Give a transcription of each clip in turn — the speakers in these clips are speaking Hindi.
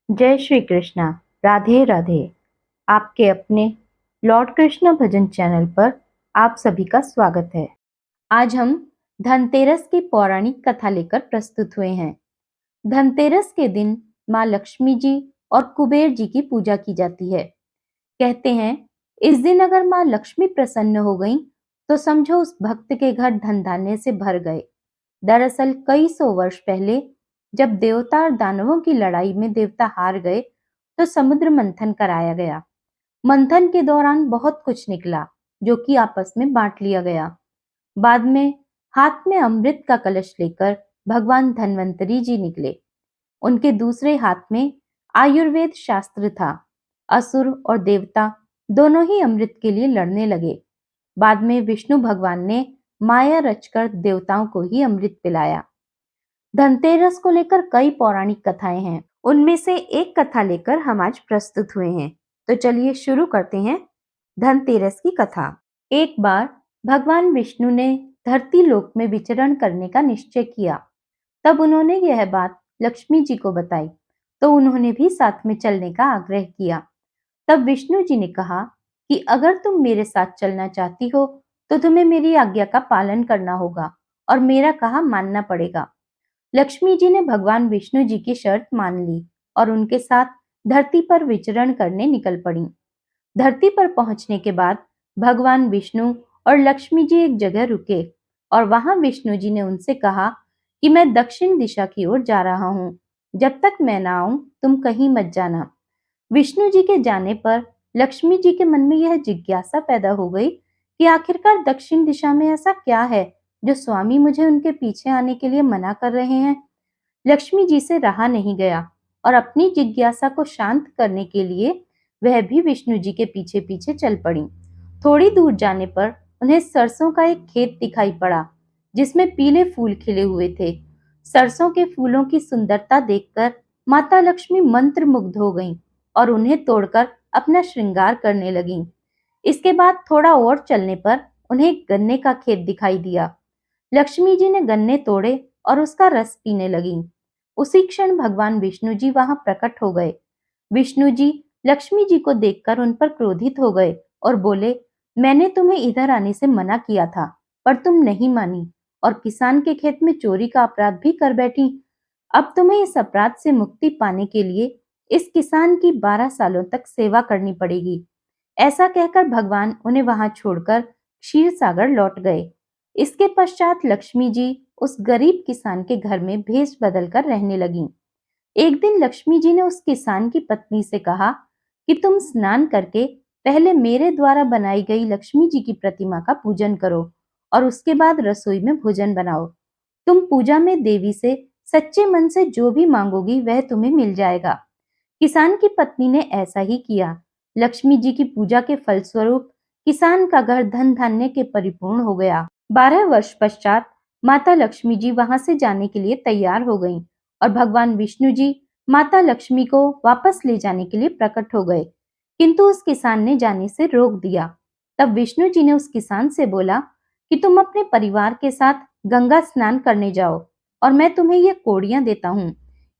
जय श्री कृष्णा। राधे राधे। आपके अपने लॉर्ड कृष्ण भजन चैनल पर आप सभी का स्वागत है। आज हम धनतेरस की पौराणिक कथा लेकर प्रस्तुत हुए हैं। धनतेरस के दिन माँ लक्ष्मी जी और कुबेर जी की पूजा की जाती है। कहते हैं इस दिन अगर माँ लक्ष्मी प्रसन्न हो गई तो समझो उस भक्त के घर धन धान्य से भर गए। दरअसल कई सौ वर्ष पहले जब देवता और दानवों की लड़ाई में देवता हार गए तो समुद्र मंथन कराया गया। मंथन के दौरान बहुत कुछ निकला जो कि आपस में बांट लिया गया। बाद में हाथ में अमृत का कलश लेकर भगवान धन्वंतरी जी निकले। उनके दूसरे हाथ में आयुर्वेद शास्त्र था। असुर और देवता दोनों ही अमृत के लिए लड़ने लगे। बाद में विष्णु भगवान ने माया रचकर देवताओं को ही अमृत पिलाया। धनतेरस को लेकर कई पौराणिक कथाएं हैं। उनमें से एक कथा लेकर हम आज प्रस्तुत हुए हैं। तो चलिए शुरू करते हैं धनतेरस की कथा। एक बार भगवान विष्णु ने धरती लोक में विचरण करने का निश्चय किया। तब उन्होंने यह बात लक्ष्मी जी को बताई तो उन्होंने भी साथ में चलने का आग्रह किया। तब विष्णु जी ने कहा कि अगर तुम मेरे साथ चलना चाहती हो तो तुम्हें मेरी आज्ञा का पालन करना होगा और मेरा कहा मानना पड़ेगा। लक्ष्मी जी ने भगवान विष्णु जी की शर्त मान ली और उनके साथ धरती पर विचरण करने निकल पड़ी। धरती पर पहुंचने के बाद भगवान विष्णु और लक्ष्मी जी एक जगह रुके और वहां विष्णु जी ने उनसे कहा कि मैं दक्षिण दिशा की ओर जा रहा हूं। जब तक मैं ना आऊं तुम कहीं मत जाना। विष्णु जी के जाने पर लक्ष्मी जी के मन में यह जिज्ञासा पैदा हो गई कि आखिरकार दक्षिण दिशा में ऐसा क्या है जो स्वामी मुझे उनके पीछे आने के लिए मना कर रहे हैं। लक्ष्मी जी से रहा नहीं गया और अपनी जिज्ञासा को शांत करने के लिए वह भी विष्णु जी के पीछे पीछे चल पड़ी। थोड़ी दूर जाने पर उन्हें सरसों का एक खेत दिखाई पड़ा जिसमें पीले फूल खिले हुए थे। सरसों के फूलों की सुंदरता देखकर माता लक्ष्मी मंत्र मुग्ध हो गईं और उन्हें तोड़कर अपना श्रृंगार करने लगीं। इसके बाद थोड़ा और चलने पर उन्हें एक गन्ने का खेत दिखाई दिया। लक्ष्मी जी ने गन्ने तोड़े और उसका रस पीने लगीं। उसी क्षण भगवान विष्णु जी वहां प्रकट हो गए। विष्णु जी लक्ष्मी जी को देखकर उन पर क्रोधित हो गए और बोले, मैंने तुम्हें इधर आने से मना किया था पर तुम नहीं मानी और किसान के खेत में चोरी का अपराध भी कर बैठी। अब तुम्हें इस अपराध से मुक्ति पाने के लिए इस किसान की 12 सालों तक सेवा करनी पड़ेगी। ऐसा कहकर भगवान उन्हें वहां छोड़कर क्षीर सागर लौट गए। इसके पश्चात लक्ष्मी जी उस गरीब किसान के घर में भेष बदलकर रहने लगीं। एक दिन लक्ष्मी जी ने उस किसान की पत्नी से कहा कि तुम स्नान करके पहले मेरे द्वारा बनाई गई लक्ष्मी जी की प्रतिमा का पूजन करो और उसके बाद रसोई में भोजन बनाओ। तुम पूजा में देवी से सच्चे मन से जो भी मांगोगी वह तुम्हें मिल जाएगा। किसान की पत्नी ने ऐसा ही किया। लक्ष्मी जी की पूजा के फलस्वरूप किसान का घर धन धान्य के परिपूर्ण हो गया। 12 वर्ष पश्चात माता लक्ष्मी जी वहां से जाने के लिए तैयार हो गईं और भगवान विष्णु जी माता लक्ष्मी को वापस ले जाने के लिए प्रकट हो गए, किंतु उस किसान ने जाने से रोक दिया। तब विष्णु जी ने उस किसान से बोला कि तुम अपने परिवार के साथ गंगा स्नान करने जाओ और मैं तुम्हें ये कोड़ियां देता हूँ।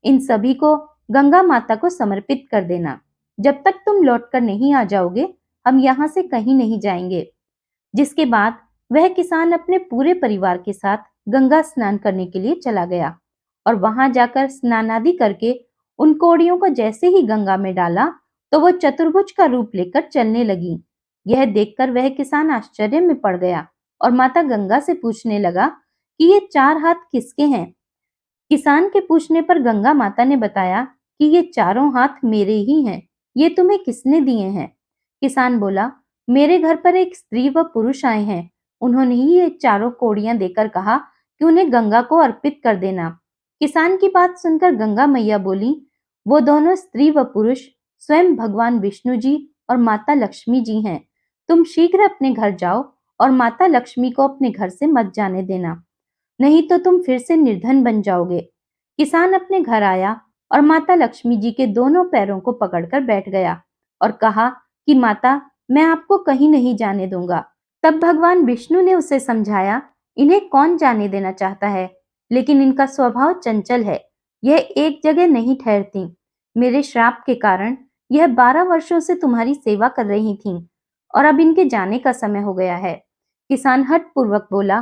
इन सभी को गंगा माता को समर्पित कर देना। जब तक तुम लौटकर नहीं आ जाओगे हम यहाँ से कहीं नहीं जाएंगे। जिसके बाद वह किसान अपने पूरे परिवार के साथ गंगा स्नान करने के लिए चला गया और वहां जाकर स्नानादि करके उन कौड़ियों को जैसे ही गंगा में डाला तो वो चतुर्भुज का रूप लेकर चलने लगी। यह देखकर वह किसान आश्चर्य में पड़ गया और माता गंगा से पूछने लगा कि ये 4 हाथ किसके हैं। किसान के पूछने पर गंगा माता ने बताया कि ये चारों हाथ मेरे ही हैं। ये तुम्हें किसने दिए हैं? किसान बोला, मेरे घर पर एक स्त्री व पुरुष आए हैं। उन्होंने ही ये चारों कोड़ियां देकर कहा कि उन्हें गंगा को अर्पित कर देना। किसान की बात सुनकर गंगा मैया बोली, वो दोनों स्त्री व पुरुष स्वयं भगवान विष्णु जी और माता लक्ष्मी जी हैं। तुम शीघ्र अपने घर जाओ और माता लक्ष्मी को अपने घर से मत जाने देना, नहीं तो तुम फिर से निर्धन बन जाओगे। किसान अपने घर आया और माता लक्ष्मी जी के दोनों पैरों को पकड़कर बैठ गया और कहा कि माता, मैं आपको कहीं नहीं जाने दूंगा। तब भगवान विष्णु ने उसे समझाया, इन्हें कौन जाने देना चाहता है, लेकिन इनका स्वभाव चंचल है। यह एक जगह नहीं ठहरती। मेरे श्राप के कारण यह 12 वर्षों से तुम्हारी सेवा कर रही थीं और अब इनके जाने का समय हो गया है। किसान हठ पूर्वक बोला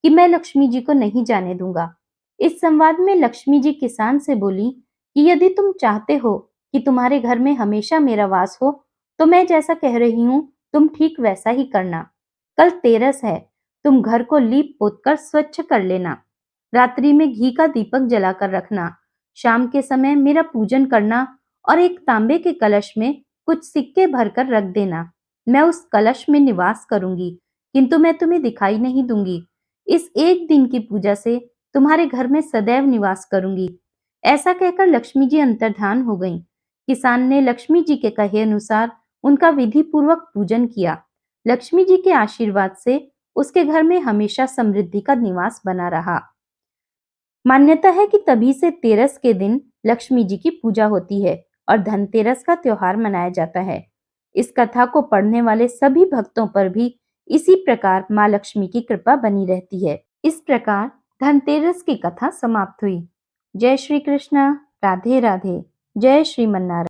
कि मैं लक्ष्मी जी को नहीं जाने दूंगा। इस संवाद में लक्ष्मी जी किसान से बोली कि यदि तुम चाहते हो कि तुम्हारे घर में हमेशा मेरा वास हो, तो मैं जैसा कह रही हूँ तुम ठीक वैसा ही करना। कल तेरस है, तुम घर को लीप पोत कर स्वच्छ कर लेना। रात्रि में घी का दीपक जलाकर रखना। शाम के समय मेरा पूजन करना और एक तांबे के कलश में कुछ सिक्के भरकर रख देना। मैं उस कलश में निवास करूंगी, किंतु मैं तुम्हें दिखाई नहीं दूंगी। इस एक दिन की पूजा से तुम्हारे घर में सदैव निवास करूंगी। ऐसा कहकर लक्ष्मी जी अंतर्धान हो गईं। किसान ने लक्ष्मी जी के कहे अनुसार उनका विधि पूर्वक पूजन किया। लक्ष्मी जी के आशीर्वाद से उसके घर में हमेशा समृद्धि का निवास बना रहा। मान्यता है कि तभी से तेरस के दिन लक्ष्मी जी की पूजा होती है और धनतेरस का त्योहार मनाया जाता है। इस कथा को पढ़ने वाले सभी भक्तों पर भी इसी प्रकार माँ लक्ष्मी की कृपा बनी रहती है। इस प्रकार धनतेरस की कथा समाप्त हुई। जय श्री कृष्णा। राधे राधे। जय श्रीमन्नारायण।